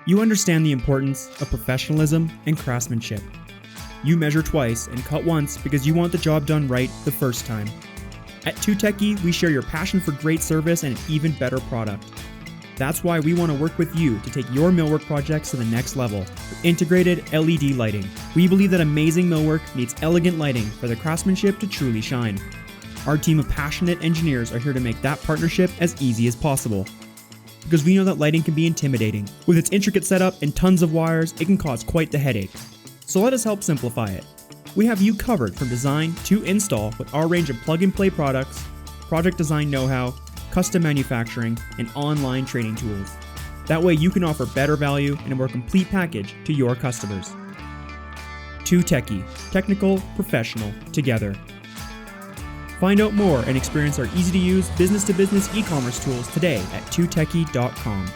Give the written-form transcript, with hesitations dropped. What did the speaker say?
You understand the importance of professionalism and craftsmanship. You measure twice and cut once because you want the job done right the first time. At 2Techie, we share your passion for great service and an even better product. That's why we want to work with you to take your millwork projects to the next level with integrated LED lighting. We believe that amazing millwork needs elegant lighting for the craftsmanship to truly shine. Our team of passionate engineers are here to make that partnership as easy as possible. Because we know that lighting can be intimidating. With its intricate setup and tons of wires, it can cause quite the headache. So let us help simplify it. We have you covered from design to install with our range of plug-and-play products, project design know-how, custom manufacturing, and online training tools. That way you can offer better value and a more complete package to your customers. 2Techie, technical, professional, together. Find out more and experience our easy-to-use business-to-business e-commerce tools today at 2techie.com.